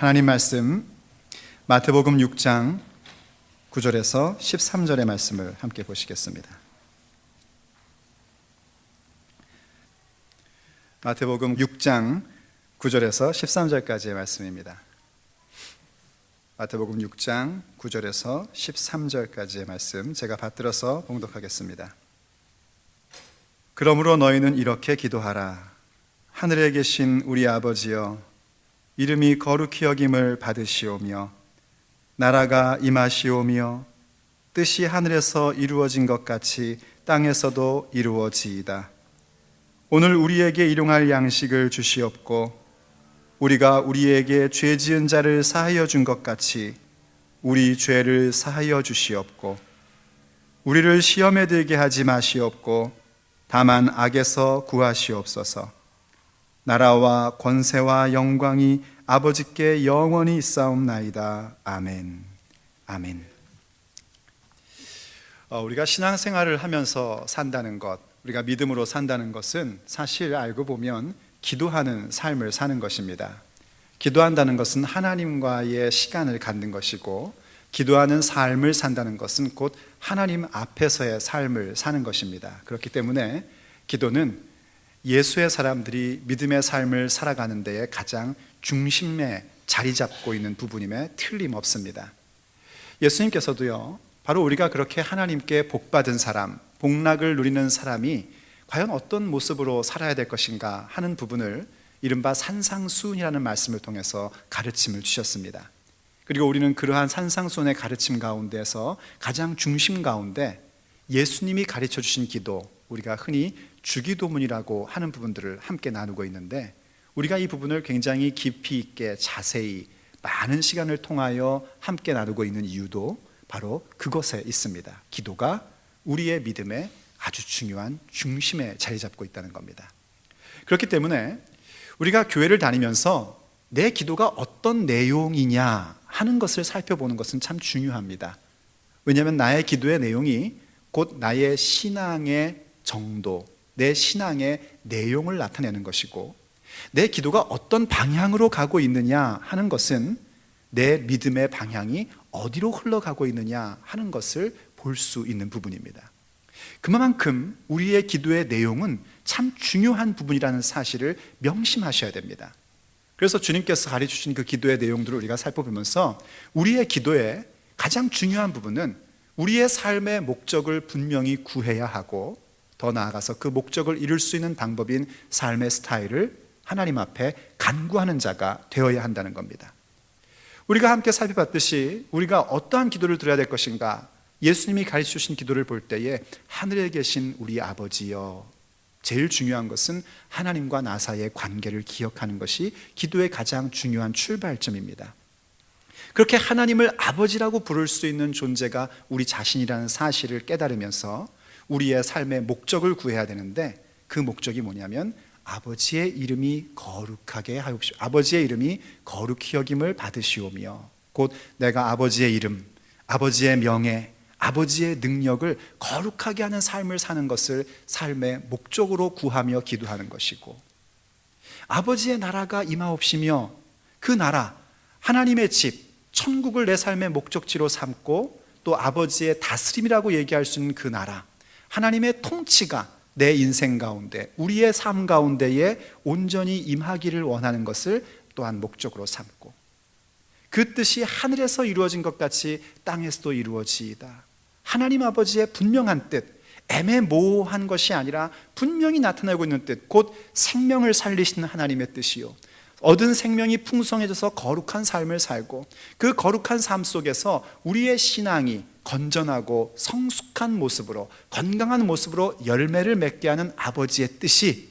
하나님 말씀 마태복음 6장 9절에서 13절의 말씀을 함께 보시겠습니다. 마태복음 6장 9절에서 13절까지의 말씀입니다. 마태복음 6장 9절에서 13절까지의 말씀 제가 받들어서 봉독하겠습니다. 그러므로 너희는 이렇게 기도하라. 하늘에 계신 우리 아버지여, 이름이 거룩히 여김을 받으시오며 나라가 임하시오며 뜻이 하늘에서 이루어진 것 같이 땅에서도 이루어지이다. 오늘 우리에게 일용할 양식을 주시옵고 우리가 우리에게 죄 지은 자를 사하여 준 것 같이 우리 죄를 사하여 주시옵고 우리를 시험에 들게 하지 마시옵고 다만 악에서 구하시옵소서. 나라와 권세와 영광이 아버지께 영원히 있사옵나이다. 아멘. 아멘. 우리가 신앙생활을 하면서 산다는 것, 우리가 믿음으로 산다는 것은 사실 알고 보면 기도하는 삶을 사는 것입니다. 기도한다는 것은 하나님과의 시간을 갖는 것이고, 기도하는 삶을 산다는 것은 곧 하나님 앞에서의 삶을 사는 것입니다. 그렇기 때문에 기도는 예수의 사람들이 믿음의 삶을 살아가는 데에 가장 중심에 자리 잡고 있는 부분임에 틀림없습니다. 예수님께서도요, 바로 우리가 그렇게 하나님께 복받은 사람, 복락을 누리는 사람이 과연 어떤 모습으로 살아야 될 것인가 하는 부분을 이른바 산상수훈이라는 말씀을 통해서 가르침을 주셨습니다. 그리고 우리는 그러한 산상수훈의 가르침 가운데서 가장 중심 가운데 예수님이 가르쳐 주신 기도, 우리가 흔히 주기도문이라고 하는 부분들을 함께 나누고 있는데, 우리가 이 부분을 굉장히 깊이 있게 자세히 많은 시간을 통하여 함께 나누고 있는 이유도 바로 그것에 있습니다. 기도가 우리의 믿음의 아주 중요한 중심에 자리 잡고 있다는 겁니다. 그렇기 때문에 우리가 교회를 다니면서 내 기도가 어떤 내용이냐 하는 것을 살펴보는 것은 참 중요합니다. 왜냐하면 나의 기도의 내용이 곧 나의 신앙의 정도, 내 신앙의 내용을 나타내는 것이고, 내 기도가 어떤 방향으로 가고 있느냐 하는 것은 내 믿음의 방향이 어디로 흘러가고 있느냐 하는 것을 볼 수 있는 부분입니다. 그만큼 우리의 기도의 내용은 참 중요한 부분이라는 사실을 명심하셔야 됩니다. 그래서 주님께서 가르쳐주신 그 기도의 내용들을 우리가 살펴보면서 우리의 기도의 가장 중요한 부분은 우리의 삶의 목적을 분명히 구해야 하고, 더 나아가서 그 목적을 이룰 수 있는 방법인 삶의 스타일을 하나님 앞에 간구하는 자가 되어야 한다는 겁니다. 우리가 함께 살펴봤듯이 우리가 어떠한 기도를 드려야 될 것인가, 예수님이 가르쳐 주신 기도를 볼 때에 하늘에 계신 우리 아버지여, 제일 중요한 것은 하나님과 나 사이의 관계를 기억하는 것이 기도의 가장 중요한 출발점입니다. 그렇게 하나님을 아버지라고 부를 수 있는 존재가 우리 자신이라는 사실을 깨달으면서 우리의 삶의 목적을 구해야 되는데, 그 목적이 뭐냐면 아버지의 이름이 거룩하게 하옵시오. 아버지의 이름이 거룩히 여김을 받으시오며, 곧 내가 아버지의 이름, 아버지의 명예, 아버지의 능력을 거룩하게 하는 삶을 사는 것을 삶의 목적으로 구하며 기도하는 것이고, 아버지의 나라가 임하옵시며, 그 나라, 하나님의 집, 천국을 내 삶의 목적지로 삼고, 또 아버지의 다스림이라고 얘기할 수 있는 그 나라, 하나님의 통치가 내 인생 가운데, 우리의 삶 가운데에 온전히 임하기를 원하는 것을 또한 목적으로 삼고, 그 뜻이 하늘에서 이루어진 것 같이 땅에서도 이루어지이다. 하나님 아버지의 분명한 뜻, 애매모호한 것이 아니라 분명히 나타나고 있는 뜻, 곧 생명을 살리시는 하나님의 뜻이요, 얻은 생명이 풍성해져서 거룩한 삶을 살고, 그 거룩한 삶 속에서 우리의 신앙이 건전하고 성숙한 모습으로, 건강한 모습으로 열매를 맺게 하는 아버지의 뜻이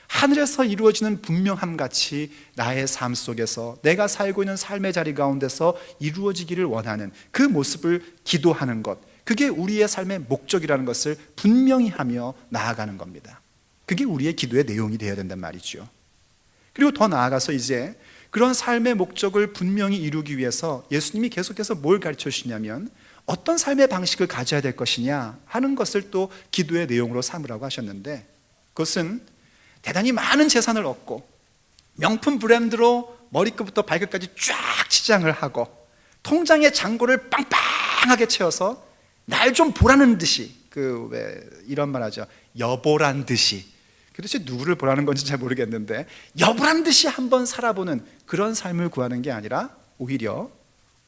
하늘에서 이루어지는 분명함 같이 나의 삶 속에서, 내가 살고 있는 삶의 자리 가운데서 이루어지기를 원하는 그 모습을 기도하는 것, 그게 우리의 삶의 목적이라는 것을 분명히 하며 나아가는 겁니다. 그게 우리의 기도의 내용이 되어야 된단 말이죠. 그리고 더 나아가서 이제 그런 삶의 목적을 분명히 이루기 위해서 예수님이 계속해서 뭘 가르쳐 주시냐면, 어떤 삶의 방식을 가져야 될 것이냐 하는 것을 또 기도의 내용으로 삼으라고 하셨는데, 그것은 대단히 많은 재산을 얻고 명품 브랜드로 머리끝부터 발끝까지 쫙 치장을 하고 통장에 잔고를 빵빵하게 채워서 날 좀 보라는 듯이, 왜 이런 말 하죠, 여보란 듯이, 도대체 누구를 보라는 건지 잘 모르겠는데 여보란 듯이 한번 살아보는 그런 삶을 구하는 게 아니라 오히려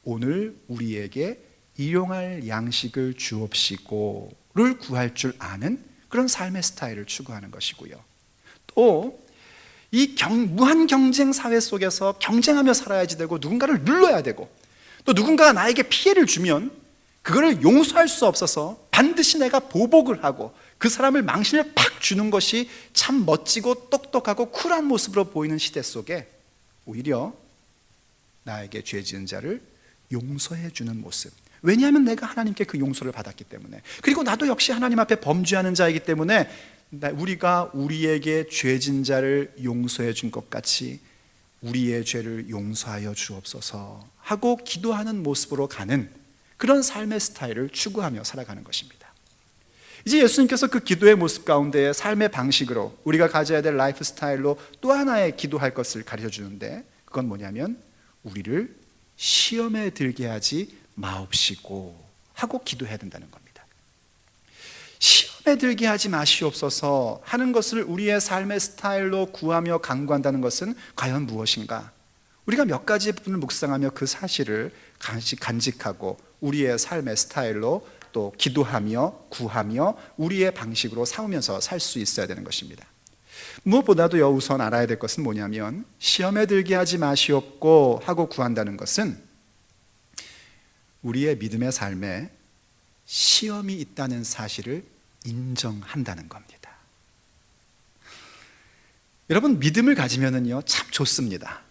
오늘 우리에게 일용할 양식을 주옵시고를 구할 줄 아는 그런 삶의 스타일을 추구하는 것이고요. 또 이 무한 경쟁 사회 속에서 경쟁하며 살아야지 되고 누군가를 눌러야 되고 또 누군가가 나에게 피해를 주면 그거를 용서할 수 없어서 반드시 내가 보복을 하고 그 사람을 망신을 팍 주는 것이 참 멋지고 똑똑하고 쿨한 모습으로 보이는 시대 속에 오히려 나에게 죄 지은 자를 용서해 주는 모습, 왜냐하면 내가 하나님께 그 용서를 받았기 때문에, 그리고 나도 역시 하나님 앞에 범죄하는 자이기 때문에 우리가 우리에게 죄 지은 자를 용서해 준 것 같이 우리의 죄를 용서하여 주옵소서 하고 기도하는 모습으로 가는 그런 삶의 스타일을 추구하며 살아가는 것입니다. 이제 예수님께서 그 기도의 모습 가운데 삶의 방식으로 우리가 가져야 될 라이프 스타일로 또 하나의 기도할 것을 가르쳐 주는데, 그건 뭐냐면 우리를 시험에 들게 하지 마옵시고 하고 기도해야 된다는 겁니다. 시험에 들게 하지 마시옵소서 하는 것을 우리의 삶의 스타일로 구하며 간구한다는 것은 과연 무엇인가? 우리가 몇 가지 부분을 묵상하며 그 사실을 간직하고 우리의 삶의 스타일로 또 기도하며 구하며 우리의 방식으로 삼으면서 살 수 있어야 되는 것입니다. 무엇보다도요, 우선 알아야 될 것은 뭐냐면 시험에 들게 하지 마시옵고 하고 구한다는 것은 우리의 믿음의 삶에 시험이 있다는 사실을 인정한다는 겁니다. 여러분, 믿음을 가지면은요 참 좋습니다.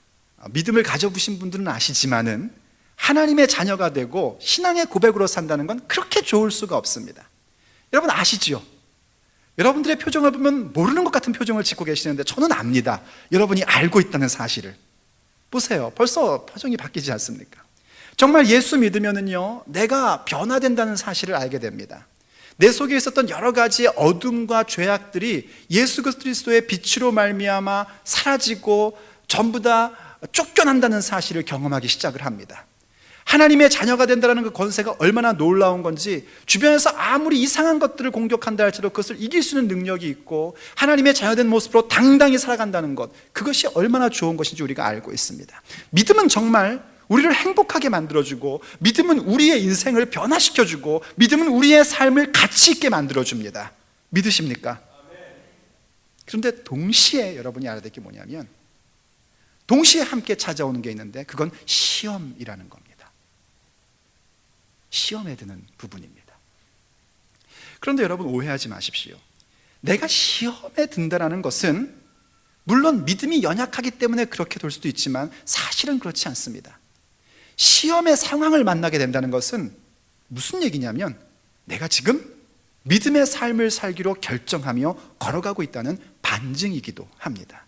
믿음을 가져보신 분들은 아시지만은 하나님의 자녀가 되고 신앙의 고백으로 산다는 건 그렇게 좋을 수가 없습니다. 여러분 아시죠? 여러분들의 표정을 보면 모르는 것 같은 표정을 짓고 계시는데 저는 압니다. 여러분이 알고 있다는 사실을. 보세요, 벌써 표정이 바뀌지 않습니까? 정말 예수 믿으면은요 내가 변화된다는 사실을 알게 됩니다. 내 속에 있었던 여러 가지의 어둠과 죄악들이 예수 그리스도의 빛으로 말미암아 사라지고 전부 다 쫓겨난다는 사실을 경험하기 시작을 합니다. 하나님의 자녀가 된다는 그 권세가 얼마나 놀라운 건지, 주변에서 아무리 이상한 것들을 공격한다 할지라도 그것을 이길 수 있는 능력이 있고 하나님의 자녀된 모습으로 당당히 살아간다는 것, 그것이 얼마나 좋은 것인지 우리가 알고 있습니다. 믿음은 정말 우리를 행복하게 만들어주고, 믿음은 우리의 인생을 변화시켜주고, 믿음은 우리의 삶을 가치 있게 만들어줍니다. 믿으십니까? 그런데 동시에 여러분이 알아야 될 게 뭐냐면 동시에 함께 찾아오는 게 있는데 그건 시험이라는 겁니다. 시험에 드는 부분입니다. 그런데 여러분 오해하지 마십시오. 내가 시험에 든다는 것은 물론 믿음이 연약하기 때문에 그렇게 될 수도 있지만 사실은 그렇지 않습니다. 시험의 상황을 만나게 된다는 것은 무슨 얘기냐면 내가 지금 믿음의 삶을 살기로 결정하며 걸어가고 있다는 반증이기도 합니다.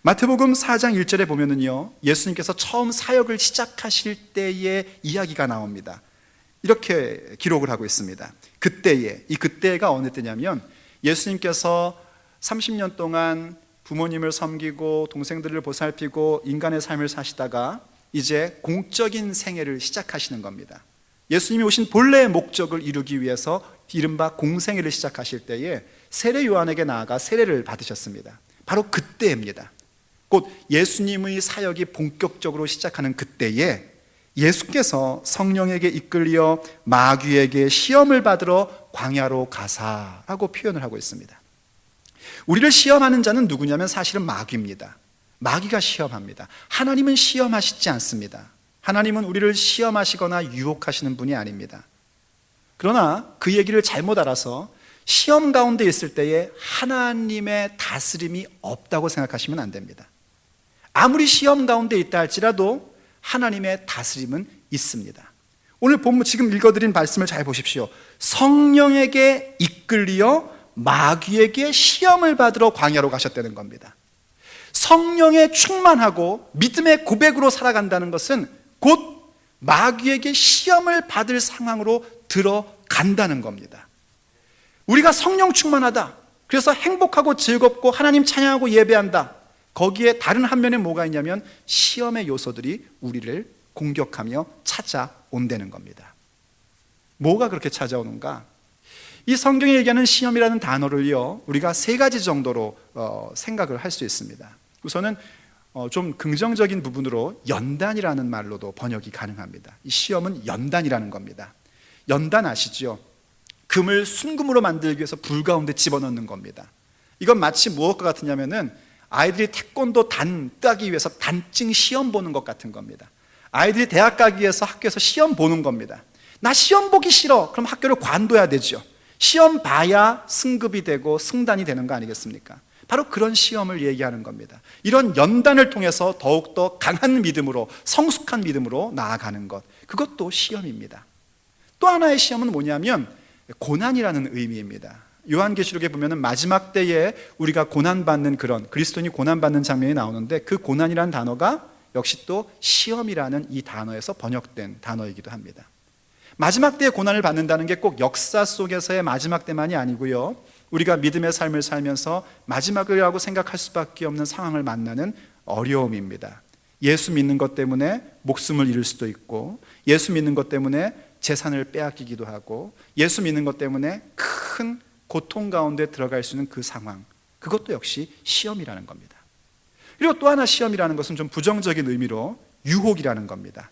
마태복음 4장 1절에 보면은요 예수님께서 처음 사역을 시작하실 때의 이야기가 나옵니다. 이렇게 기록을 하고 있습니다. 그때가 어느 때냐면 예수님께서 30년 동안 부모님을 섬기고 동생들을 보살피고 인간의 삶을 사시다가 이제 공적인 생애를 시작하시는 겁니다. 예수님이 오신 본래의 목적을 이루기 위해서 이른바 공생애를 시작하실 때에 세례 요한에게 나아가 세례를 받으셨습니다. 바로 그때입니다. 곧 예수님의 사역이 본격적으로 시작하는 그때에 예수께서 성령에게 이끌려 마귀에게 시험을 받으러 광야로 가사라고 표현을 하고 있습니다. 우리를 시험하는 자는 누구냐면 사실은 마귀입니다. 마귀가 시험합니다. 하나님은 시험하시지 않습니다. 하나님은 우리를 시험하시거나 유혹하시는 분이 아닙니다. 그러나 그 얘기를 잘못 알아서 시험 가운데 있을 때에 하나님의 다스림이 없다고 생각하시면 안 됩니다. 아무리 시험 가운데 있다 할지라도 하나님의 다스림은 있습니다. 오늘 본문 지금 읽어드린 말씀을 잘 보십시오. 성령에게 이끌려 마귀에게 시험을 받으러 광야로 가셨다는 겁니다. 성령에 충만하고 믿음의 고백으로 살아간다는 것은 곧 마귀에게 시험을 받을 상황으로 들어간다는 겁니다. 우리가 성령 충만하다, 그래서 행복하고 즐겁고 하나님 찬양하고 예배한다, 거기에 다른 한 면에 뭐가 있냐면 시험의 요소들이 우리를 공격하며 찾아온다는 겁니다. 뭐가 그렇게 찾아오는가? 이 성경에 얘기하는 시험이라는 단어를요, 우리가 세 가지 정도로 생각을 할 수 있습니다. 우선은 좀 긍정적인 부분으로 연단이라는 말로도 번역이 가능합니다. 이 시험은 연단이라는 겁니다. 연단 아시죠? 금을 순금으로 만들기 위해서 불 가운데 집어넣는 겁니다. 이건 마치 무엇과 같으냐면은 아이들이 태권도 단 따기 위해서 단증 시험 보는 것 같은 겁니다. 아이들이 대학 가기 위해서 학교에서 시험 보는 겁니다. 나 시험 보기 싫어. 그럼 학교를 관둬야 되죠. 시험 봐야 승급이 되고 승단이 되는 거 아니겠습니까? 바로 그런 시험을 얘기하는 겁니다. 이런 연단을 통해서 더욱더 강한 믿음으로, 성숙한 믿음으로 나아가는 것, 그것도 시험입니다. 또 하나의 시험은 뭐냐면 고난이라는 의미입니다. 요한계시록에 보면 마지막 때에 우리가 고난받는, 그런 그리스도인이 고난받는 장면이 나오는데, 그 고난이라는 단어가 역시 또 시험이라는 이 단어에서 번역된 단어이기도 합니다. 마지막 때에 고난을 받는다는 게 꼭 역사 속에서의 마지막 때만이 아니고요, 우리가 믿음의 삶을 살면서 마지막이라고 생각할 수밖에 없는 상황을 만나는 어려움입니다. 예수 믿는 것 때문에 목숨을 잃을 수도 있고, 예수 믿는 것 때문에 재산을 빼앗기기도 하고, 예수 믿는 것 때문에 큰 고통 가운데 들어갈 수 있는 그 상황, 그것도 역시 시험이라는 겁니다. 그리고 또 하나 시험이라는 것은 좀 부정적인 의미로 유혹이라는 겁니다.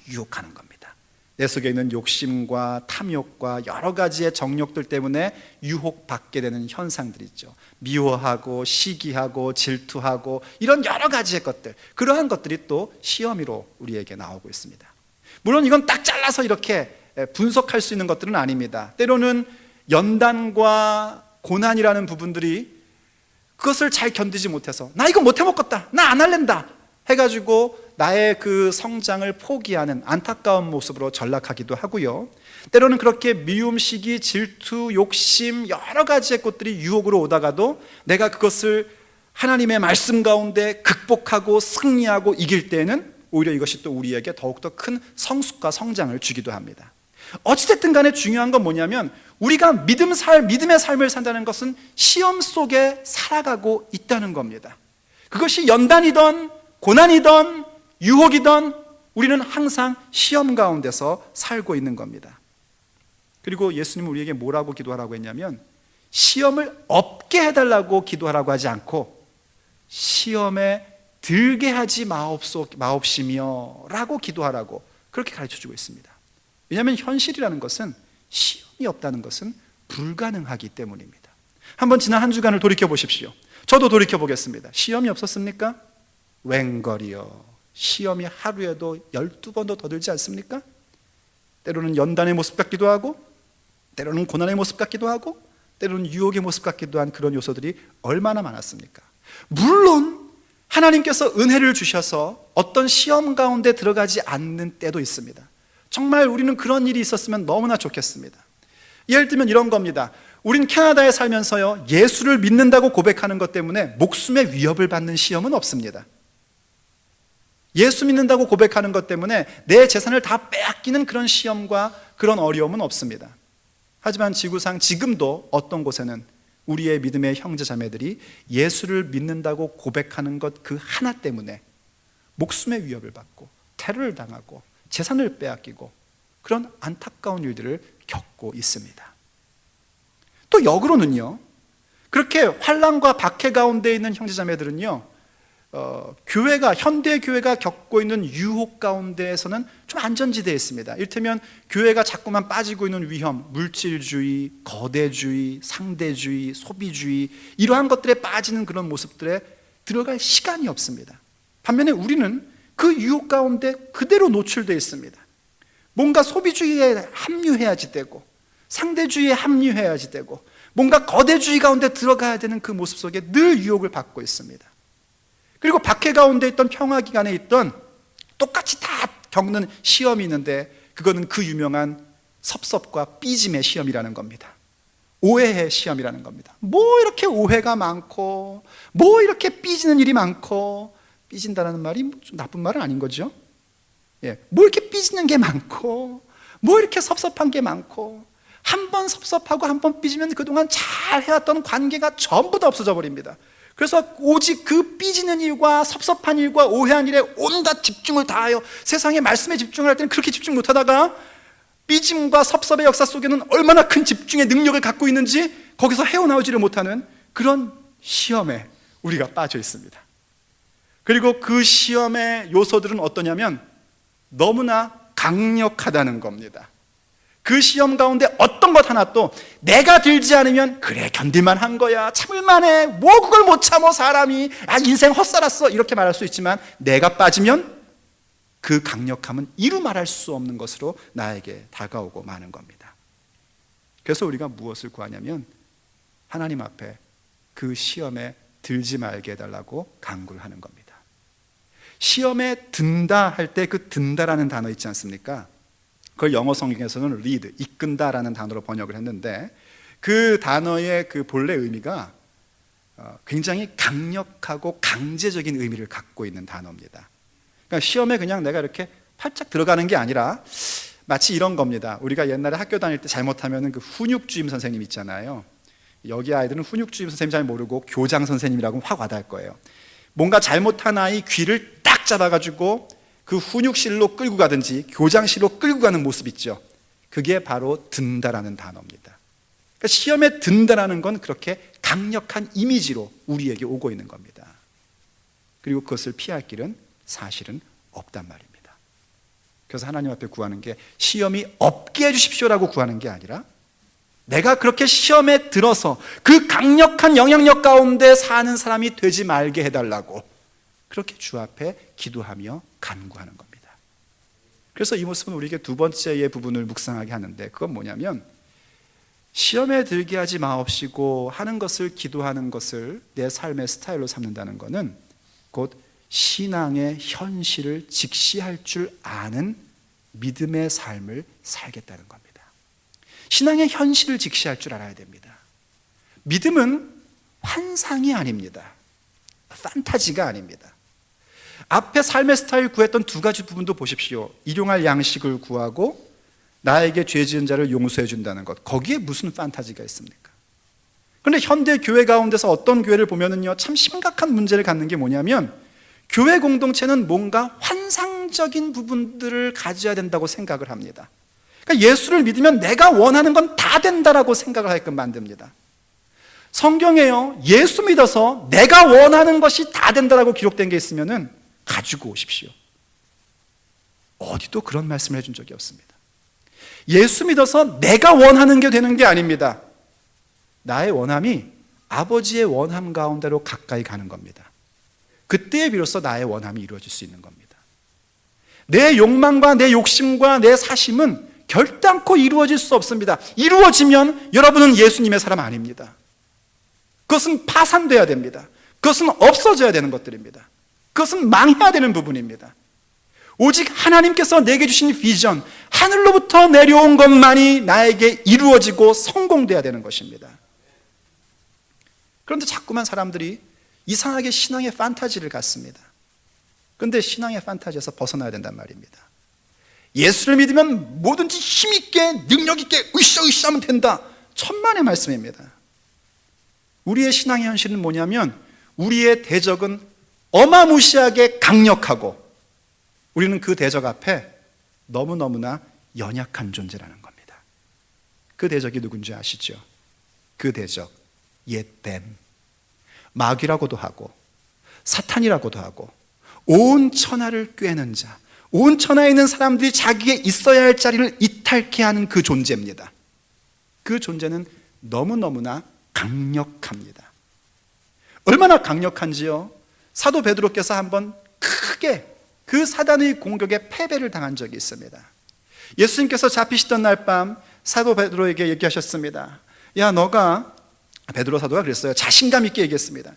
유혹하는 겁니다. 내 속에 있는 욕심과 탐욕과 여러 가지의 정욕들 때문에 유혹받게 되는 현상들이 있죠. 미워하고 시기하고 질투하고 이런 여러 가지의 것들, 그러한 것들이 또 시험으로 우리에게 나오고 있습니다. 물론 이건 딱 잘라서 이렇게 분석할 수 있는 것들은 아닙니다. 때로는 연단과 고난이라는 부분들이 그것을 잘 견디지 못해서 나 이거 못 해먹겠다, 나 안 할랜다 해가지고 나의 그 성장을 포기하는 안타까운 모습으로 전락하기도 하고요, 때로는 그렇게 미움, 시기, 질투, 욕심 여러 가지의 것들이 유혹으로 오다가도 내가 그것을 하나님의 말씀 가운데 극복하고 승리하고 이길 때에는 오히려 이것이 또 우리에게 더욱더 큰 성숙과 성장을 주기도 합니다. 어찌됐든 간에 중요한 건 뭐냐면 우리가 믿음의 삶을 산다는 것은 시험 속에 살아가고 있다는 겁니다. 그것이 연단이든 고난이든 유혹이든 우리는 항상 시험 가운데서 살고 있는 겁니다. 그리고 예수님은 우리에게 뭐라고 기도하라고 했냐면 시험을 없게 해달라고 기도하라고 하지 않고 시험에 들게 하지 마옵시며 라고 기도하라고 그렇게 가르쳐주고 있습니다. 왜냐하면 현실이라는 것은 시험이 없다는 것은 불가능하기 때문입니다. 한번 지난 한 주간을 돌이켜 보십시오. 저도 돌이켜 보겠습니다. 시험이 없었습니까? 웬걸이요, 시험이 하루에도 12번도 더 들지 않습니까? 때로는 연단의 모습 같기도 하고, 때로는 고난의 모습 같기도 하고, 때로는 유혹의 모습 같기도 한 그런 요소들이 얼마나 많았습니까? 물론 하나님께서 은혜를 주셔서 어떤 시험 가운데 들어가지 않는 때도 있습니다. 정말 우리는 그런 일이 있었으면 너무나 좋겠습니다. 예를 들면 이런 겁니다. 우린 캐나다에 살면서요, 예수를 믿는다고 고백하는 것 때문에 목숨의 위협을 받는 시험은 없습니다. 예수 믿는다고 고백하는 것 때문에 내 재산을 다 빼앗기는 그런 시험과 그런 어려움은 없습니다. 하지만 지구상 지금도 어떤 곳에는 우리의 믿음의 형제 자매들이 예수를 믿는다고 고백하는 것 그 하나 때문에 목숨의 위협을 받고 테러를 당하고 재산을 빼앗기고 그런 안타까운 일들을 겪고 있습니다. 또 역으로는요, 그렇게 환난과 박해 가운데 있는 형제 자매들은요, 현대 교회가 겪고 있는 유혹 가운데에서는 좀 안전지대에 있습니다. 이를테면 교회가 자꾸만 빠지고 있는 위험, 물질주의, 거대주의, 상대주의, 소비주의, 이러한 것들에 빠지는 그런 모습들에 들어갈 시간이 없습니다. 반면에 우리는 그 유혹 가운데 그대로 노출되어 있습니다. 뭔가 소비주의에 합류해야지 되고, 상대주의에 합류해야지 되고, 뭔가 거대주의 가운데 들어가야 되는 그 모습 속에 늘 유혹을 받고 있습니다. 그리고 박해 가운데 있던 평화 기간에 있던 똑같이 다 겪는 시험이 있는데, 그거는 그 유명한 섭섭과 삐짐의 시험이라는 겁니다. 오해의 시험이라는 겁니다. 뭐 이렇게 오해가 많고, 뭐 이렇게 삐지는 일이 많고, 삐진다는 말이 좀 나쁜 말은 아닌 거죠. 뭐 이렇게 삐지는 게 많고, 뭐 이렇게 섭섭한 게 많고, 한 번 섭섭하고 한 번 삐지면 그동안 잘 해왔던 관계가 전부 다 없어져 버립니다. 그래서 오직 그 삐지는 일과 섭섭한 일과 오해한 일에 온갖 집중을 다하여 세상의 말씀에 집중을 할 때는 그렇게 집중 못하다가 삐짐과 섭섭의 역사 속에는 얼마나 큰 집중의 능력을 갖고 있는지 거기서 헤어나오지를 못하는 그런 시험에 우리가 빠져 있습니다. 그리고 그 시험의 요소들은 어떠냐면 너무나 강력하다는 겁니다. 그 시험 가운데 어떤 것 하나 또 내가 들지 않으면 그래 견딜만 한 거야, 참을만 해, 뭐 그걸 못 참어 사람이, 인생 헛살았어 이렇게 말할 수 있지만 내가 빠지면 그 강력함은 이루 말할 수 없는 것으로 나에게 다가오고 마는 겁니다. 그래서 우리가 무엇을 구하냐면 하나님 앞에 그 시험에 들지 말게 해달라고 간구를 하는 겁니다. 시험에 든다 할 때 그 든다라는 단어 있지 않습니까? 그걸 영어 성경에서는 lead, 이끈다라는 단어로 번역을 했는데 그 단어의 그 본래 의미가 굉장히 강력하고 강제적인 의미를 갖고 있는 단어입니다. 그러니까 시험에 그냥 내가 이렇게 활짝 들어가는 게 아니라 마치 이런 겁니다. 우리가 옛날에 학교 다닐 때 잘못하면 그 훈육주임 선생님 있잖아요. 여기 아이들은 훈육주임 선생님 잘 모르고 교장 선생님이라고 확 와닿을 거예요. 뭔가 잘못한 아이 귀를 딱 잡아가지고 그 훈육실로 끌고 가든지 교장실로 끌고 가는 모습 있죠. 그게 바로 든다라는 단어입니다. 그러니까 시험에 든다라는 건 그렇게 강력한 이미지로 우리에게 오고 있는 겁니다. 그리고 그것을 피할 길은 사실은 없단 말입니다. 그래서 하나님 앞에 구하는 게 시험이 없게 해주십시오라고 구하는 게 아니라 내가 그렇게 시험에 들어서 그 강력한 영향력 가운데 사는 사람이 되지 말게 해달라고 그렇게 주 앞에 기도하며 간구하는 겁니다. 그래서 이 모습은 우리에게 두 번째의 부분을 묵상하게 하는데 그건 뭐냐면 시험에 들게 하지 마옵시고 하는 것을 기도하는 것을 내 삶의 스타일로 삼는다는 것은 곧 신앙의 현실을 직시할 줄 아는 믿음의 삶을 살겠다는 겁니다. 신앙의 현실을 직시할 줄 알아야 됩니다. 믿음은 환상이 아닙니다. 판타지가 아닙니다. 앞에 삶의 스타일 구했던 두 가지 부분도 보십시오. 일용할 양식을 구하고 나에게 죄 지은 자를 용서해 준다는 것, 거기에 무슨 판타지가 있습니까? 그런데 현대 교회 가운데서 어떤 교회를 보면은요 참 심각한 문제를 갖는 게 뭐냐면 교회 공동체는 뭔가 환상적인 부분들을 가져야 된다고 생각을 합니다. 그러니까 예수를 믿으면 내가 원하는 건 다 된다라고 생각을 하게끔 만듭니다. 성경에요 예수 믿어서 내가 원하는 것이 다 된다라고 기록된 게 있으면은 가지고 오십시오. 어디도 그런 말씀을 해준 적이 없습니다. 예수 믿어서 내가 원하는 게 되는 게 아닙니다. 나의 원함이 아버지의 원함 가운데로 가까이 가는 겁니다. 그때에 비로소 나의 원함이 이루어질 수 있는 겁니다. 내 욕망과 내 욕심과 내 사심은 결단코 이루어질 수 없습니다. 이루어지면 여러분은 예수님의 사람 아닙니다. 그것은 파산돼야 됩니다. 그것은 없어져야 되는 것들입니다. 그것은 망해야 되는 부분입니다. 오직 하나님께서 내게 주신 비전, 하늘로부터 내려온 것만이 나에게 이루어지고 성공돼야 되는 것입니다. 그런데 자꾸만 사람들이 이상하게 신앙의 판타지를 갖습니다. 그런데 신앙의 판타지에서 벗어나야 된단 말입니다. 예수를 믿으면 뭐든지 힘있게 능력있게 으쌰으쌰 하면 된다. 천만의 말씀입니다. 우리의 신앙의 현실은 뭐냐면 우리의 대적은 어마무시하게 강력하고 우리는 그 대적 앞에 너무너무나 연약한 존재라는 겁니다. 그 대적이 누군지 아시죠? 그 대적 옛뱀, 마귀라고도 하고 사탄이라고도 하고 온 천하를 꿰는 자, 온 천하에 있는 사람들이 자기의 있어야 할 자리를 이탈케 하는 그 존재입니다. 그 존재는 너무너무나 강력합니다. 얼마나 강력한지요? 사도 베드로께서 한번 크게 그 사단의 공격에 패배를 당한 적이 있습니다. 예수님께서 잡히시던 날 밤 사도 베드로에게 얘기하셨습니다. 야, 너가, 베드로 사도가 그랬어요. 자신감 있게 얘기했습니다.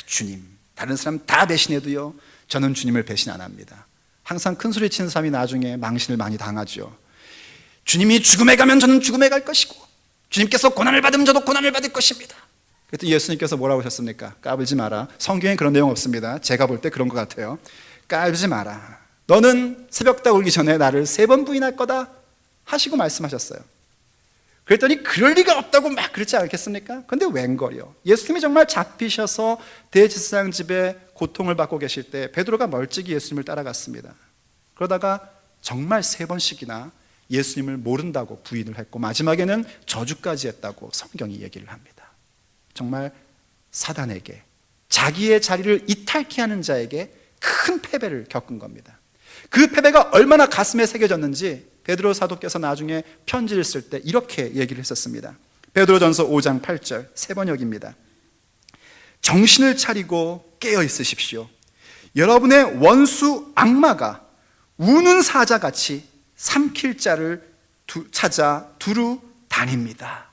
주님, 다른 사람 다 배신해도요 저는 주님을 배신 안 합니다. 항상 큰 소리 치는 사람이 나중에 망신을 많이 당하죠. 주님이 죽음에 가면 저는 죽음에 갈 것이고 주님께서 고난을 받으면 저도 고난을 받을 것입니다. 그때 예수님께서 뭐라고 하셨습니까? 까불지 마라. 성경에 그런 내용 없습니다. 제가 볼 때 그런 것 같아요. 까불지 마라. 너는 새벽 다 울기 전에 나를 3번 부인할 거다 하시고 말씀하셨어요. 그랬더니 그럴 리가 없다고 막 그렇지 않겠습니까? 근데 웬걸요? 예수님이 정말 잡히셔서 대제사장 집에 고통을 받고 계실 때 베드로가 멀찍이 예수님을 따라갔습니다. 그러다가 정말 3번씩이나 예수님을 모른다고 부인을 했고 마지막에는 저주까지 했다고 성경이 얘기를 합니다. 정말 사단에게, 자기의 자리를 이탈케 하는 자에게 큰 패배를 겪은 겁니다. 그 패배가 얼마나 가슴에 새겨졌는지 베드로 사도께서 나중에 편지를 쓸 때 이렇게 얘기를 했었습니다. 베드로전서 5장 8절 3번역입니다. 정신을 차리고 깨어 있으십시오. 여러분의 원수 악마가 우는 사자같이 삼킬 자를 찾아 두루 다닙니다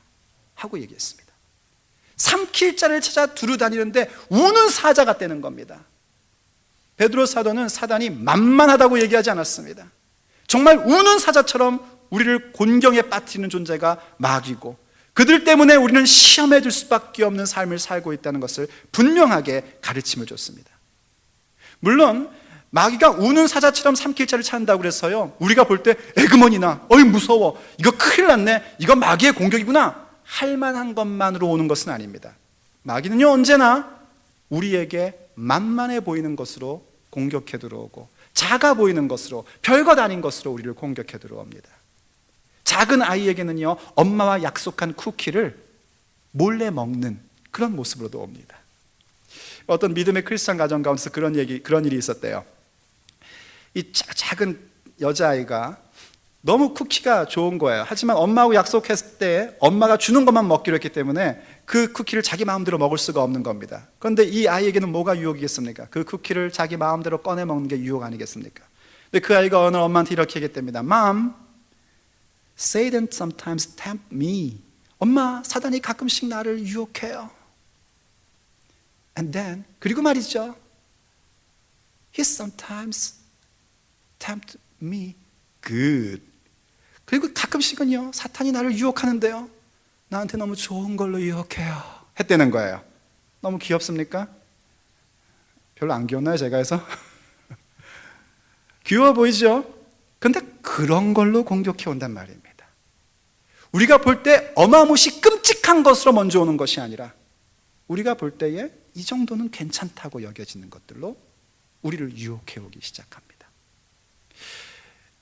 하고 얘기했습니다. 삼킬 자를 찾아 두루 다니는데 우는 사자가 되는 겁니다. 베드로 사도는 사단이 만만하다고 얘기하지 않았습니다. 정말 우는 사자처럼 우리를 곤경에 빠뜨리는 존재가 마귀고 그들 때문에 우리는 시험에 들 수밖에 없는 삶을 살고 있다는 것을 분명하게 가르침을 줬습니다. 물론 마귀가 우는 사자처럼 삼킬 자를 찾는다고 그래서요 우리가 볼 때 에그머니나 어이 무서워 이거 큰일 났네 이거 마귀의 공격이구나 할 만한 것만으로 오는 것은 아닙니다. 마귀는요 언제나 우리에게 만만해 보이는 것으로 공격해 들어오고 작아 보이는 것으로 별것 아닌 것으로 우리를 공격해 들어옵니다. 작은 아이에게는요 엄마와 약속한 쿠키를 몰래 먹는 그런 모습으로도 옵니다. 어떤 믿음의 크리스찬 가정 가운데서 그런 일이 있었대요. 이 작은 여자아이가 너무 쿠키가 좋은 거예요. 하지만 엄마하고 약속했을 때 엄마가 주는 것만 먹기로 했기 때문에 그 쿠키를 자기 마음대로 먹을 수가 없는 겁니다. 그런데 이 아이에게는 뭐가 유혹이겠습니까? 그 쿠키를 자기 마음대로 꺼내 먹는 게 유혹 아니겠습니까? 근데 그 아이가 어느 엄마한테 이렇게 얘기했답니다. Mom, Satan sometimes tempt me. 엄마, 사단이 가끔씩 나를 유혹해요. And then, 그리고 말이죠. He sometimes tempt me good. 그리고 가끔씩은요 사탄이 나를 유혹하는데요 나한테 너무 좋은 걸로 유혹해요 했다는 거예요. 너무 귀엽습니까? 별로 안 귀엽나요 제가 해서? 귀여워 보이죠? 근데 그런 걸로 공격해 온단 말입니다. 우리가 볼 때 어마무시 끔찍한 것으로 먼저 오는 것이 아니라 우리가 볼 때에 이 정도는 괜찮다고 여겨지는 것들로 우리를 유혹해 오기 시작합니다.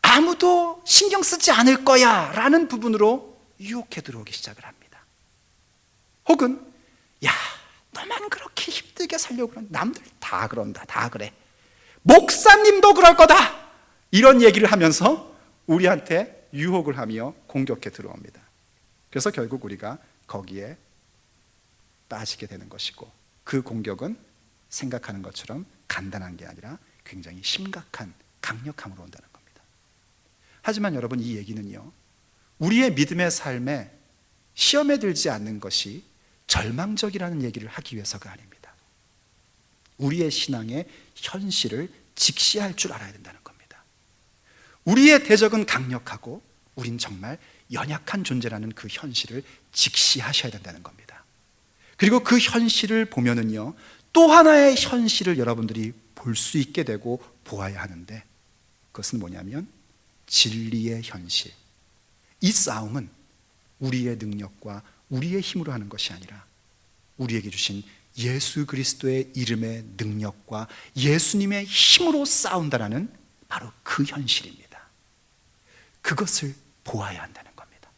아무도 신경 쓰지 않을 거야 라는 부분으로 유혹해 들어오기 시작을 합니다. 혹은 야 너만 그렇게 힘들게 살려고 그러는 남들 다 그런다 다 그래 목사님도 그럴 거다 이런 얘기를 하면서 우리한테 유혹을 하며 공격해 들어옵니다. 그래서 결국 우리가 거기에 빠지게 되는 것이고 그 공격은 생각하는 것처럼 간단한 게 아니라 굉장히 심각한 강력함으로 온다는 겁니다. 하지만 여러분 이 얘기는요 우리의 믿음의 삶에 시험에 들지 않는 것이 절망적이라는 얘기를 하기 위해서가 아닙니다. 우리의 신앙의 현실을 직시할 줄 알아야 된다는 겁니다. 우리의 대적은 강력하고 우린 정말 연약한 존재라는 그 현실을 직시하셔야 된다는 겁니다. 그리고 그 현실을 보면은요 또 하나의 현실을 여러분들이 볼 수 있게 되고 보아야 하는데 그것은 뭐냐면 진리의 현실. 이 싸움은 우리의 능력과 우리의 힘으로 하는 것이 아니라 우리에게 주신 예수 그리스도의 이름의 능력과 예수님의 힘으로 싸운다라는 바로 그 현실입니다. 그것을 보아야 한다는 겁니다.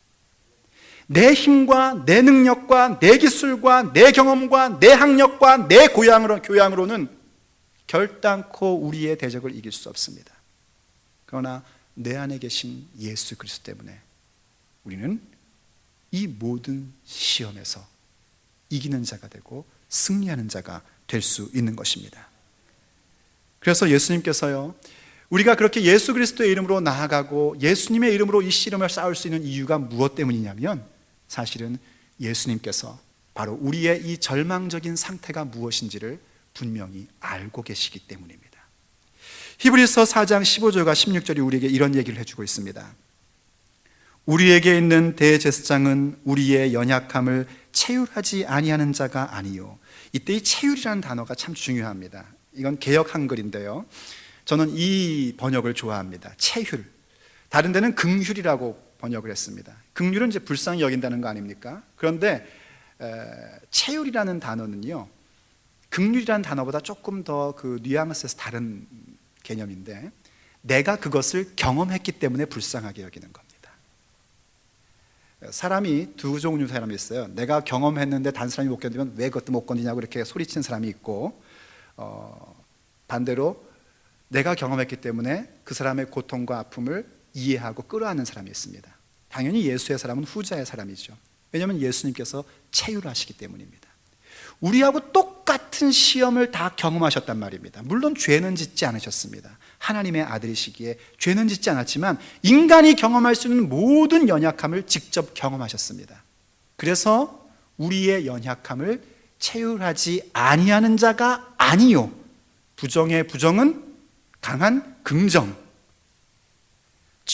내 힘과 내 능력과 내 기술과 내 경험과 내 학력과 내 교양으로는 결단코 우리의 대적을 이길 수 없습니다. 그러나 내 안에 계신 예수 그리스도 때문에 우리는 이 모든 시험에서 이기는 자가 되고 승리하는 자가 될 수 있는 것입니다. 그래서 예수님께서요 우리가 그렇게 예수 그리스도의 이름으로 나아가고 예수님의 이름으로 이 씨름을 싸울 수 있는 이유가 무엇 때문이냐면 사실은 예수님께서 바로 우리의 이 절망적인 상태가 무엇인지를 분명히 알고 계시기 때문입니다. 히브리서 4장 15절과 16절이 우리에게 이런 얘기를 해주고 있습니다. 우리에게 있는 대제사장은 우리의 연약함을 체휼하지 아니하는 자가 아니요. 이때 이 체휼이라는 단어가 참 중요합니다. 이건 개역 한글인데요 저는 이 번역을 좋아합니다. 체휼. 다른 데는 긍휼이라고 번역을 했습니다. 긍휼은 이제 불쌍히 여긴다는 거 아닙니까? 그런데 체휼이라는 단어는요, 긍휼이라는 단어보다 조금 더 그 뉘앙스에서 다른 개념인데, 내가 그것을 경험했기 때문에 불쌍하게 여기는 겁니다. 사람이 두 종류 사람이 있어요. 내가 경험했는데 다른 사람이 못 견디면 왜 그것도 못 견디냐고 이렇게 소리치는 사람이 있고, 반대로 내가 경험했기 때문에 그 사람의 고통과 아픔을 이해하고 끌어안는 사람이 있습니다. 당연히 예수의 사람은 후자의 사람이죠. 왜냐하면 예수님께서 체휼하시기 때문입니다. 우리하고 똑같은 시험을 다 경험하셨단 말입니다. 물론 죄는 짓지 않으셨습니다. 하나님의 아들이시기에 죄는 짓지 않았지만 인간이 경험할 수 있는 모든 연약함을 직접 경험하셨습니다. 그래서 우리의 연약함을 체휼하지 아니하는 자가 아니요, 부정의 부정은 강한 긍정,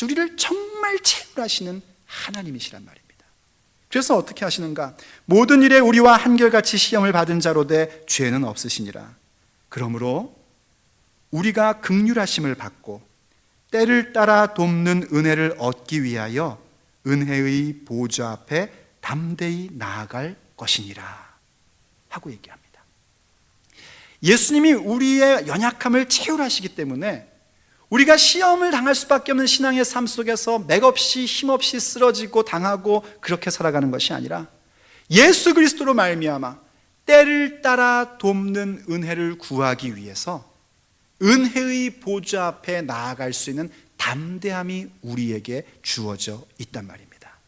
우리를 정말 체휼하시는 하나님이시란 말입니다. 그래서 어떻게 하시는가? 모든 일에 우리와 한결같이 시험을 받은 자로되 죄는 없으시니라. 그러므로 우리가 긍휼하심을 받고 때를 따라 돕는 은혜를 얻기 위하여 은혜의 보좌 앞에 담대히 나아갈 것이니라 하고 얘기합니다. 예수님이 우리의 연약함을 체휼하시기 때문에 우리가 시험을 당할 수밖에 없는 신앙의 삶 속에서 맥없이 힘없이 쓰러지고 당하고 그렇게 살아가는 것이 아니라 예수 그리스도로 말미암아 때를 따라 돕는 은혜를 구하기 위해서 은혜의 보좌 앞에 나아갈 수 있는 담대함이 우리에게 주어져 있단 말입니다.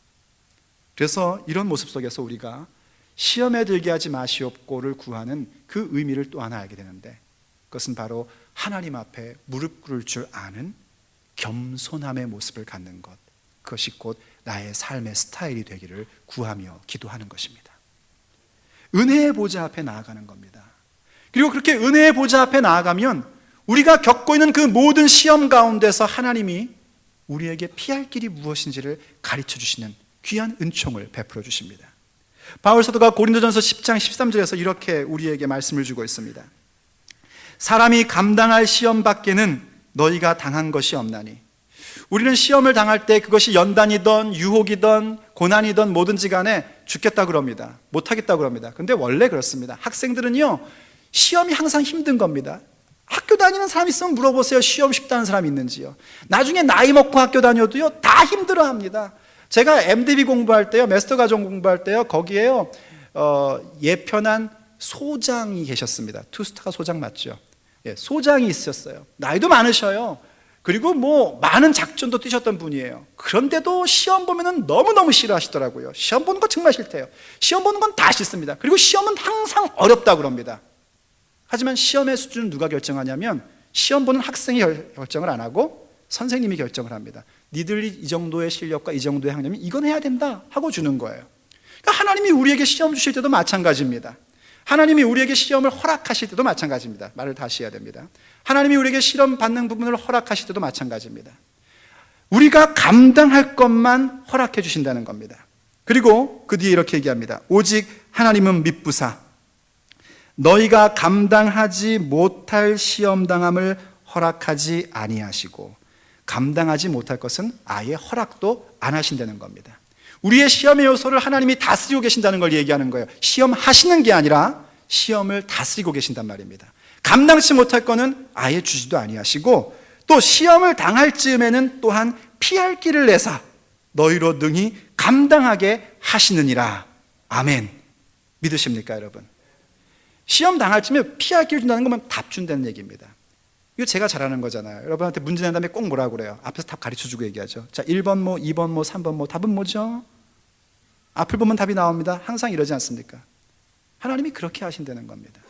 그래서 이런 모습 속에서 우리가 시험에 들게 하지 마시옵고를 구하는 그 의미를 또 하나 알게 되는데, 그것은 바로 하나님 앞에 무릎 꿇을 줄 아는 겸손함의 모습을 갖는 것, 그것이 곧 나의 삶의 스타일이 되기를 구하며 기도하는 것입니다. 은혜의 보좌 앞에 나아가는 겁니다. 그리고 그렇게 은혜의 보좌 앞에 나아가면 우리가 겪고 있는 그 모든 시험 가운데서 하나님이 우리에게 피할 길이 무엇인지를 가르쳐 주시는 귀한 은총을 베풀어 주십니다. 바울 사도가 고린도전서 10장 13절에서 이렇게 우리에게 말씀을 주고 있습니다. 사람이 감당할 시험 밖에는 너희가 당한 것이 없나니. 우리는 시험을 당할 때 그것이 연단이든 유혹이든 고난이든 뭐든지 간에 죽겠다 그럽니다. 못하겠다 그럽니다. 근데 원래 그렇습니다. 학생들은요, 시험이 항상 힘든 겁니다. 학교 다니는 사람 있으면 물어보세요. 시험 쉽다는 사람 있는지요. 나중에 나이 먹고 학교 다녀도요, 다 힘들어합니다. 제가 MDB 공부할 때요, 마스터 과정 공부할 때요, 거기에요 예편한 소장이 계셨습니다. 투스타가 소장 맞죠? 예, 소장이 있었어요. 나이도 많으셔요. 그리고 뭐 많은 작전도 뛰셨던 분이에요. 그런데도 시험 보면은 너무너무 싫어하시더라고요. 시험 보는 거 정말 싫대요. 시험 보는 건 다 싫습니다. 그리고 시험은 항상 어렵다고 그럽니다. 하지만 시험의 수준은 누가 결정하냐면 시험 보는 학생이 결정을 안 하고 선생님이 결정을 합니다. 니들이 이 정도의 실력과 이 정도의 학력이면 이건 해야 된다 하고 주는 거예요. 그러니까 하나님이 우리에게 시험 주실 때도 마찬가지입니다. 하나님이 우리에게 시험을 허락하실 때도 마찬가지입니다. 말을 다시 해야 됩니다. 하나님이 우리에게 시험 받는 부분을 허락하실 때도 마찬가지입니다. 우리가 감당할 것만 허락해 주신다는 겁니다. 그리고 그 뒤에 이렇게 얘기합니다. 오직 하나님은 미쁘사 너희가 감당하지 못할 시험당함을 허락하지 아니하시고, 감당하지 못할 것은 아예 허락도 안 하신다는 겁니다. 우리의 시험의 요소를 하나님이 다스리고 계신다는 걸 얘기하는 거예요. 시험하시는 게 아니라 시험을 다스리고 계신단 말입니다. 감당치 못할 거는 아예 주지도 아니하시고, 또 시험을 당할 즈음에는 또한 피할 길을 내사 너희로 능히 감당하게 하시느니라. 아멘. 믿으십니까 여러분? 시험 당할 즈음에 피할 길을 준다는 거면 답 준다는 얘기입니다. 이거 제가 잘하는 거잖아요. 여러분한테 문제 낸 다음에 꼭 뭐라고 그래요? 앞에서 답 가르쳐주고 얘기하죠. 자, 1번 뭐, 2번 뭐, 3번 뭐, 답은 뭐죠? 앞을 보면 답이 나옵니다. 항상 이러지 않습니까? 하나님이 그렇게 하신다는 겁니다.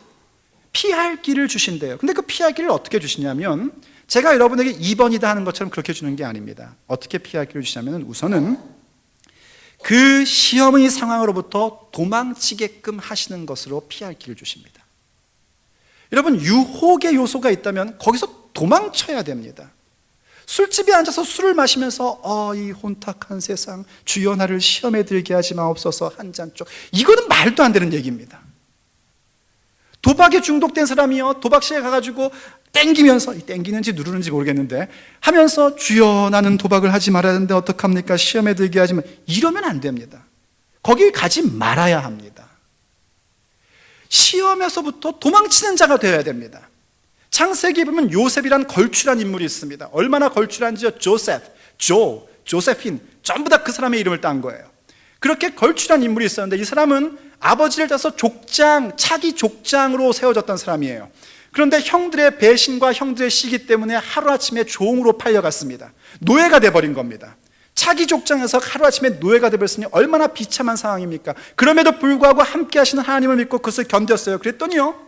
피할 길을 주신대요. 근데 그 피할 길을 어떻게 주시냐면, 제가 여러분에게 2번이다 하는 것처럼 그렇게 주는 게 아닙니다. 어떻게 피할 길을 주시냐면, 우선은 그 시험의 상황으로부터 도망치게끔 하시는 것으로 피할 길을 주십니다. 여러분, 유혹의 요소가 있다면 거기서 도망쳐야 됩니다. 술집에 앉아서 술을 마시면서 이 혼탁한 세상, 주여 나를 시험에 들게 하지 마옵소서 한 잔 쪽, 이거는 말도 안 되는 얘기입니다. 도박에 중독된 사람이요, 도박실에 가가지고 땡기면서, 땡기는지 누르는지 모르겠는데 하면서 주여 나는 도박을 하지 말아야 하는데 어떡합니까? 시험에 들게 하지 마. 이러면 안 됩니다. 거기 가지 말아야 합니다. 시험에서부터 도망치는 자가 되어야 됩니다. 창세기에 보면 요셉이란 걸출한 인물이 있습니다. 얼마나 걸출한지요? 조세핀, 전부 다 그 사람의 이름을 딴 거예요. 그렇게 걸출한 인물이 있었는데 이 사람은 아버지를 따서 차기 족장으로 세워졌던 사람이에요. 그런데 형들의 배신과 형들의 시기 때문에 하루아침에 종으로 팔려갔습니다. 노예가 돼버린 겁니다. 차기 족장에서 하루아침에 노예가 돼버렸으니 얼마나 비참한 상황입니까? 그럼에도 불구하고 함께 하시는 하나님을 믿고 그것을 견뎠어요. 그랬더니요,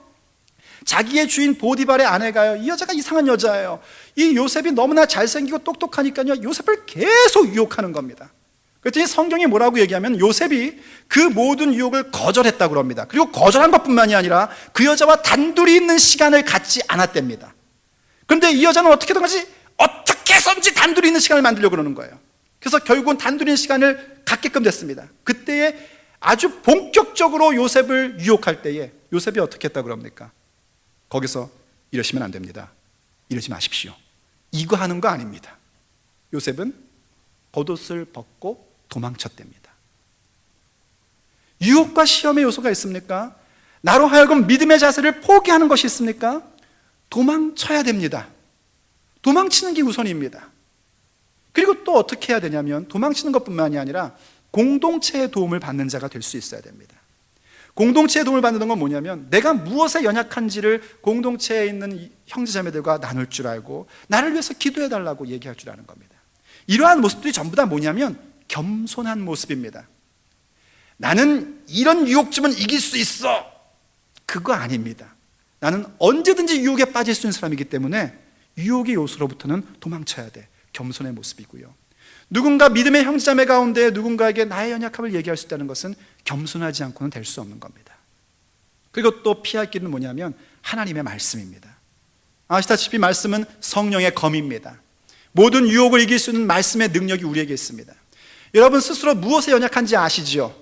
자기의 주인 보디발의 아내가요, 이 여자가 이상한 여자예요. 이 요셉이 너무나 잘생기고 똑똑하니까요, 요셉을 계속 유혹하는 겁니다. 그랬더니 성경이 뭐라고 얘기하면 요셉이 그 모든 유혹을 거절했다고 합니다. 그리고 거절한 것뿐만이 아니라 그 여자와 단둘이 있는 시간을 갖지 않았답니다. 그런데 이 여자는 어떻게든 하지, 어떻게 해서든지 단둘이 있는 시간을 만들려고 그러는 거예요. 그래서 결국은 단둘이 있는 시간을 갖게끔 됐습니다. 그때에 아주 본격적으로 요셉을 유혹할 때에 요셉이 어떻게 했다고 그럽니까? 거기서 이러시면 안 됩니다. 이러지 마십시오. 이거 하는 거 아닙니다. 요셉은 겉옷을 벗고 도망쳤답니다. 유혹과 시험의 요소가 있습니까? 나로 하여금 믿음의 자세를 포기하는 것이 있습니까? 도망쳐야 됩니다. 도망치는 게 우선입니다. 그리고 또 어떻게 해야 되냐면 도망치는 것뿐만이 아니라 공동체의 도움을 받는 자가 될 수 있어야 됩니다. 공동체의 도움을 받는 건 뭐냐면 내가 무엇에 연약한지를 공동체에 있는 형제자매들과 나눌 줄 알고 나를 위해서 기도해달라고 얘기할 줄 아는 겁니다. 이러한 모습들이 전부 다 뭐냐면 겸손한 모습입니다. 나는 이런 유혹쯤은 이길 수 있어, 그거 아닙니다. 나는 언제든지 유혹에 빠질 수 있는 사람이기 때문에 유혹의 요소로부터는 도망쳐야 돼. 겸손의 모습이고요. 누군가 믿음의 형제자매 가운데 누군가에게 나의 연약함을 얘기할 수 있다는 것은 겸손하지 않고는 될 수 없는 겁니다. 그리고 또 피할 길은 뭐냐면 하나님의 말씀입니다. 아시다시피 말씀은 성령의 검입니다. 모든 유혹을 이길 수 있는 말씀의 능력이 우리에게 있습니다. 여러분 스스로 무엇에 연약한지 아시지요?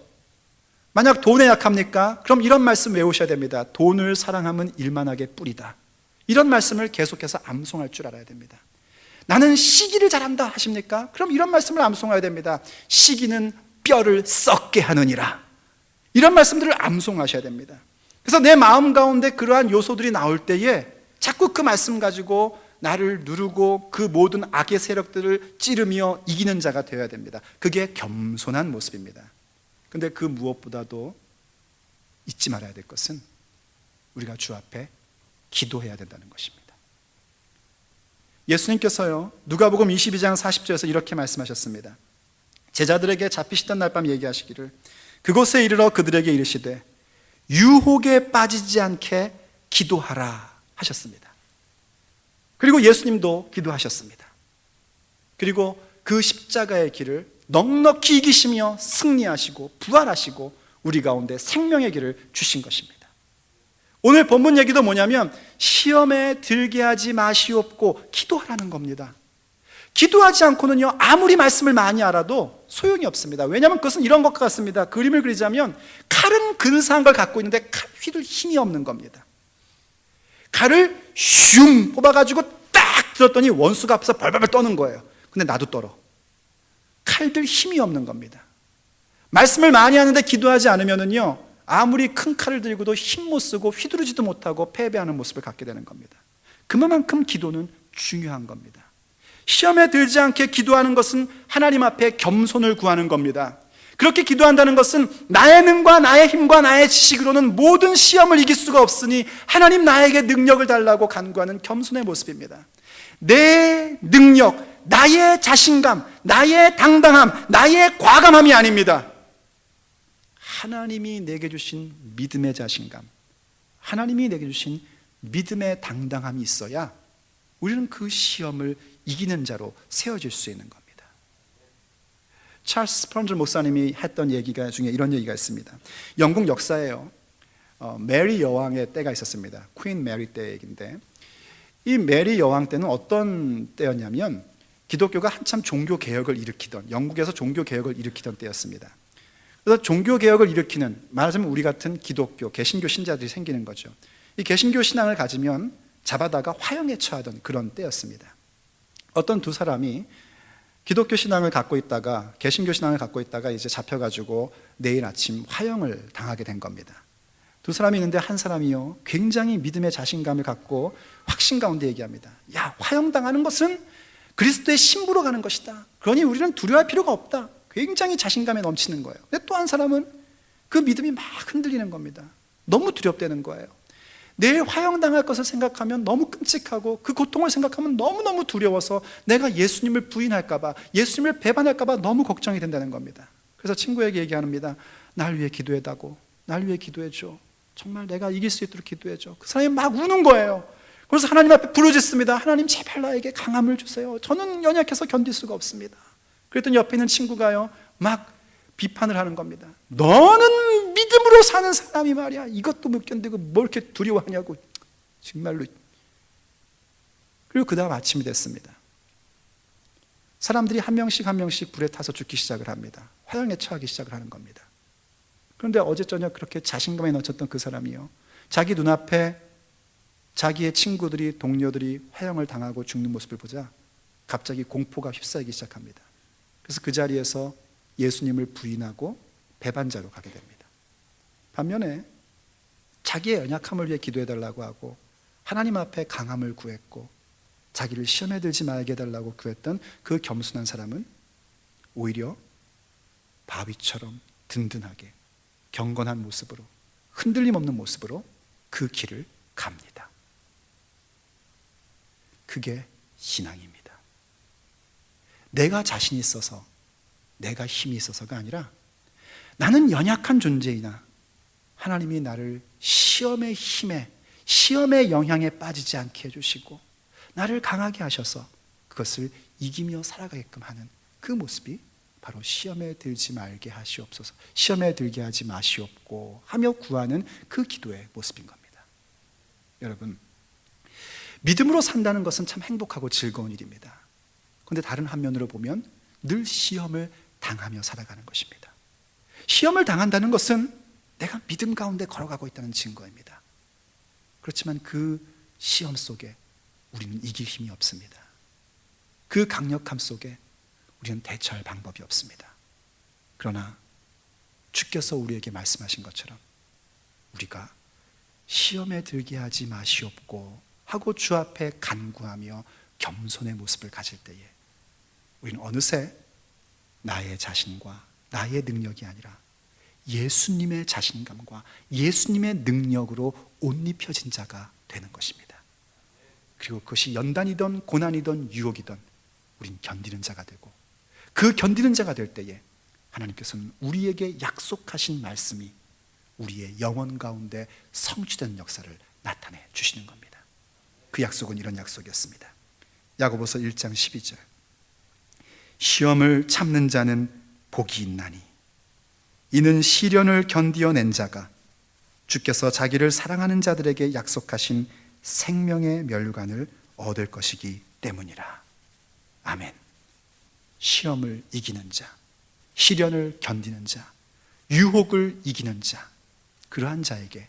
만약 돈에 약합니까? 그럼 이런 말씀 외우셔야 됩니다. 돈을 사랑하면 일만하게 뿌리다. 이런 말씀을 계속해서 암송할 줄 알아야 됩니다. 나는 시기를 잘한다 하십니까? 그럼 이런 말씀을 암송해야 됩니다. 시기는 뼈를 썩게 하느니라. 이런 말씀들을 암송하셔야 됩니다. 그래서 내 마음 가운데 그러한 요소들이 나올 때에 자꾸 그 말씀 가지고 나를 누르고 그 모든 악의 세력들을 찌르며 이기는 자가 되어야 됩니다. 그게 겸손한 모습입니다. 근데 그 무엇보다도 잊지 말아야 될 것은 우리가 주 앞에 기도해야 된다는 것입니다. 예수님께서요, 누가복음 22장 40절에서 이렇게 말씀하셨습니다. 제자들에게 잡히시던 날 밤 얘기하시기를 그곳에 이르러 그들에게 이르시되 유혹에 빠지지 않게 기도하라 하셨습니다. 그리고 예수님도 기도하셨습니다. 그리고 그 십자가의 길을 넉넉히 이기시며 승리하시고 부활하시고 우리 가운데 생명의 길을 주신 것입니다. 오늘 본문 얘기도 뭐냐면 시험에 들게 하지 마시옵고 기도하라는 겁니다. 기도하지 않고는요, 아무리 말씀을 많이 알아도 소용이 없습니다. 왜냐하면 그것은 이런 것과 같습니다. 그림을 그리자면 칼은 근사한 걸 갖고 있는데 칼 휘둘 힘이 없는 겁니다. 칼을 슝 뽑아가지고 딱 들었더니 원수가 앞에서 벌벌 떠는 거예요. 근데 나도 떨어. 칼들 힘이 없는 겁니다. 말씀을 많이 하는데 기도하지 않으면은요, 아무리 큰 칼을 들고도 힘 못 쓰고 휘두르지도 못하고 패배하는 모습을 갖게 되는 겁니다. 그만큼 기도는 중요한 겁니다. 시험에 들지 않게 기도하는 것은 하나님 앞에 겸손을 구하는 겁니다. 그렇게 기도한다는 것은 나의 능과 나의 힘과 나의 지식으로는 모든 시험을 이길 수가 없으니 하나님 나에게 능력을 달라고 간구하는 겸손의 모습입니다. 내 능력, 나의 자신감, 나의 당당함, 나의 과감함이 아닙니다. 하나님이 내게 주신 믿음의 자신감, 하나님이 내게 주신 믿음의 당당함이 있어야 우리는 그 시험을 이기는 자로 세워질 수 있는 겁니다. 찰스 스펀저 목사님이 했던 얘기가 중에 이런 얘기가 있습니다. 영국 역사에요, 메리 여왕의 때가 있었습니다. 퀸 메리 때 얘기인데, 이 메리 여왕 때는 어떤 때였냐면 기독교가 한참 종교개혁을 일으키던, 영국에서 종교개혁을 일으키던 때였습니다. 그래서 종교개혁을 일으키는, 말하자면 우리 같은 기독교, 개신교 신자들이 생기는 거죠. 이 개신교 신앙을 가지면 잡아다가 화형에 처하던 그런 때였습니다. 어떤 두 사람이 기독교 신앙을 갖고 있다가, 개신교 신앙을 갖고 있다가 이제 잡혀가지고 내일 아침 화형을 당하게 된 겁니다. 두 사람이 있는데 한 사람이요, 굉장히 믿음의 자신감을 갖고 확신 가운데 얘기합니다. 야, 화형당하는 것은 그리스도의 신부로 가는 것이다. 그러니 우리는 두려워할 필요가 없다. 굉장히 자신감에 넘치는 거예요. 근데 또 한 사람은 그 믿음이 막 흔들리는 겁니다. 너무 두렵다는 거예요. 내일 화형당할 것을 생각하면 너무 끔찍하고, 그 고통을 생각하면 너무너무 두려워서 내가 예수님을 부인할까봐, 예수님을 배반할까봐 너무 걱정이 된다는 겁니다. 그래서 친구에게 얘기합니다. 날 위해 기도해다고, 날 위해 기도해줘. 정말 내가 이길 수 있도록 기도해줘. 그 사람이 막 우는 거예요. 그래서 하나님 앞에 부르짖습니다. 하나님, 제발 나에게 강함을 주세요. 저는 연약해서 견딜 수가 없습니다. 그랬더니 옆에 있는 친구가요, 막 비판을 하는 겁니다. 너는 믿음으로 사는 사람이 말이야, 이것도 못 견디고 뭘 이렇게 두려워하냐고, 정말로. 그리고 그 다음 아침이 됐습니다. 사람들이 한 명씩 한 명씩 불에 타서 죽기 시작을 합니다. 화형에 처하기 시작을 하는 겁니다. 그런데 어제 저녁 그렇게 자신감에 넘쳤던 그 사람이요, 자기 눈앞에 자기의 친구들이, 동료들이 화형을 당하고 죽는 모습을 보자 갑자기 공포가 휩싸이기 시작합니다. 그래서 그 자리에서 예수님을 부인하고 배반자로 가게 됩니다. 반면에 자기의 연약함을 위해 기도해달라고 하고 하나님 앞에 강함을 구했고 자기를 시험에 들지 말게 해달라고 구했던 그 겸손한 사람은 오히려 바위처럼 든든하게 경건한 모습으로, 흔들림 없는 모습으로 그 길을 갑니다. 그게 신앙입니다. 내가 자신이 있어서, 내가 힘이 있어서가 아니라 나는 연약한 존재이나 하나님이 나를 시험의 힘에, 시험의 영향에 빠지지 않게 해주시고 나를 강하게 하셔서 그것을 이기며 살아가게끔 하는 그 모습이 바로 시험에 들지 말게 하시옵소서, 시험에 들게 하지 마시옵고 하며 구하는 그 기도의 모습인 겁니다. 여러분, 믿음으로 산다는 것은 참 행복하고 즐거운 일입니다. 그런데 다른 한면으로 보면 늘 시험을 당하며 살아가는 것입니다. 시험을 당한다는 것은 내가 믿음 가운데 걸어가고 있다는 증거입니다. 그렇지만 그 시험 속에 우리는 이길 힘이 없습니다. 그 강력함 속에 우리는 대처할 방법이 없습니다. 그러나 주께서 우리에게 말씀하신 것처럼 우리가 시험에 들게 하지 마시옵고 하고 주 앞에 간구하며 겸손의 모습을 가질 때에 우리는 어느새 나의 자신과 나의 능력이 아니라 예수님의 자신감과 예수님의 능력으로 옷 입혀진 자가 되는 것입니다. 그리고 그것이 연단이든 고난이든 유혹이든 우린 견디는 자가 되고, 그 견디는 자가 될 때에 하나님께서는 우리에게 약속하신 말씀이 우리의 영혼 가운데 성취되는 역사를 나타내 주시는 겁니다. 그 약속은 이런 약속이었습니다. 야고보서 1장 12절, 시험을 참는 자는 복이 있나니 이는 시련을 견디어낸 자가 주께서 자기를 사랑하는 자들에게 약속하신 생명의 멸관을 얻을 것이기 때문이라. 아멘. 시험을 이기는 자, 시련을 견디는 자, 유혹을 이기는 자, 그러한 자에게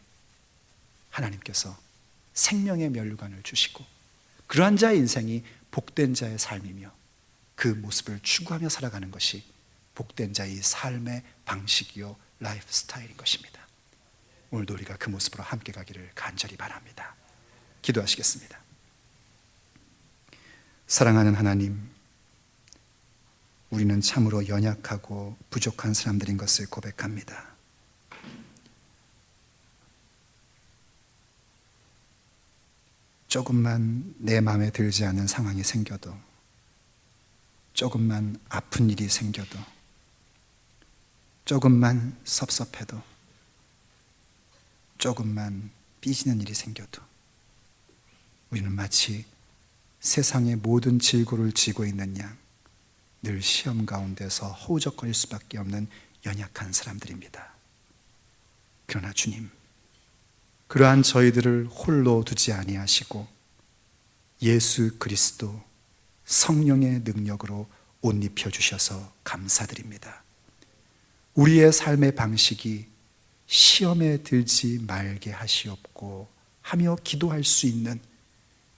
하나님께서 생명의 멸관을 주시고 그러한 자의 인생이 복된 자의 삶이며 그 모습을 추구하며 살아가는 것이 복된 자의 삶의 방식이요 라이프 스타일인 것입니다. 오늘도 우리가 그 모습으로 함께 가기를 간절히 바랍니다. 기도하시겠습니다. 사랑하는 하나님, 우리는 참으로 연약하고 부족한 사람들인 것을 고백합니다. 조금만 내 마음에 들지 않는 상황이 생겨도, 조금만 아픈 일이 생겨도, 조금만 섭섭해도, 조금만 삐지는 일이 생겨도 우리는 마치 세상의 모든 질고를 지고 있는 양, 늘 시험 가운데서 허우적거릴 수밖에 없는 연약한 사람들입니다. 그러나 주님, 그러한 저희들을 홀로 두지 아니하시고 예수 그리스도 성령의 능력으로 옷 입혀주셔서 감사드립니다. 우리의 삶의 방식이 시험에 들지 말게 하시옵고 하며 기도할 수 있는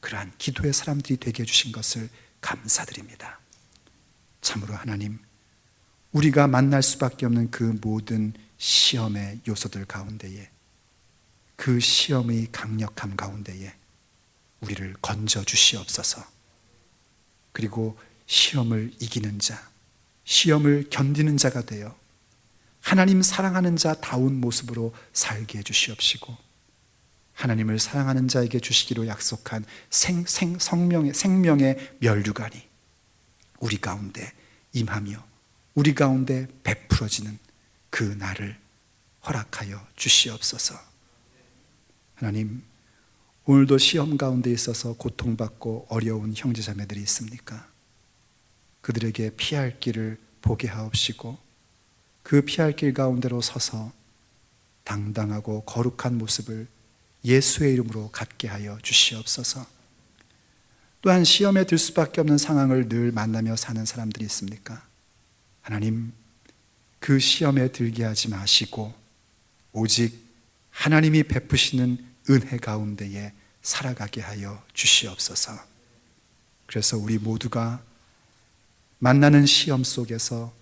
그러한 기도의 사람들이 되게 해주신 것을 감사드립니다. 참으로 하나님, 우리가 만날 수밖에 없는 그 모든 시험의 요소들 가운데에, 그 시험의 강력함 가운데에 우리를 건져 주시옵소서. 그리고 시험을 이기는 자, 시험을 견디는 자가 되어 하나님 사랑하는 자다운 모습으로 살게 해주시옵시고, 하나님을 사랑하는 자에게 주시기로 약속한 생명의 면류관이 우리 가운데 임하며 우리 가운데 베풀어지는 그 날을 허락하여 주시옵소서. 하나님, 오늘도 시험 가운데 있어서 고통받고 어려운 형제자매들이 있습니까? 그들에게 피할 길을 보게 하옵시고, 그 피할 길 가운데로 서서 당당하고 거룩한 모습을 예수의 이름으로 갖게 하여 주시옵소서. 또한 시험에 들 수밖에 없는 상황을 늘 만나며 사는 사람들이 있습니까? 하나님, 그 시험에 들게 하지 마시고 오직 하나님이 베푸시는 은혜 가운데에 살아가게 하여 주시옵소서. 그래서 우리 모두가 만나는 시험 속에서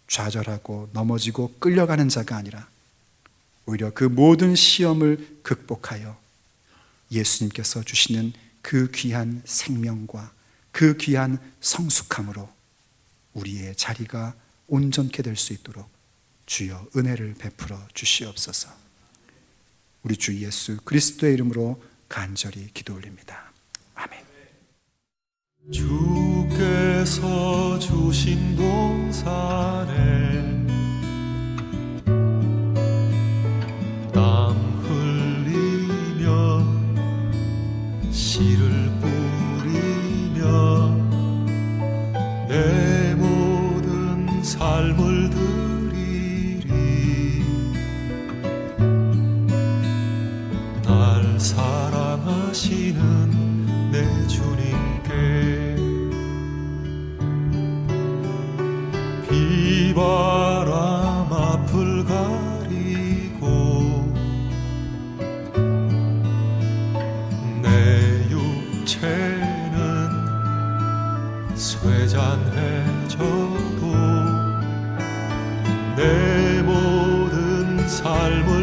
좌절하고 넘어지고 끌려가는 자가 아니라 오히려 그 모든 시험을 극복하여 예수님께서 주시는 그 귀한 생명과 그 귀한 성숙함으로 우리의 자리가 온전케 될 수 있도록 주여 은혜를 베풀어 주시옵소서. 우리 주 예수 그리스도의 이름으로 간절히 기도 올립니다. 아멘. 주께서 주신 동산에 땀 흘리며 씨를 뿌리며 내 모든 삶을 드리리. 날 사랑하시는 내 주님께 비바람 앞을 가리고 내 육체는 쇠잔해져도 내 모든 삶을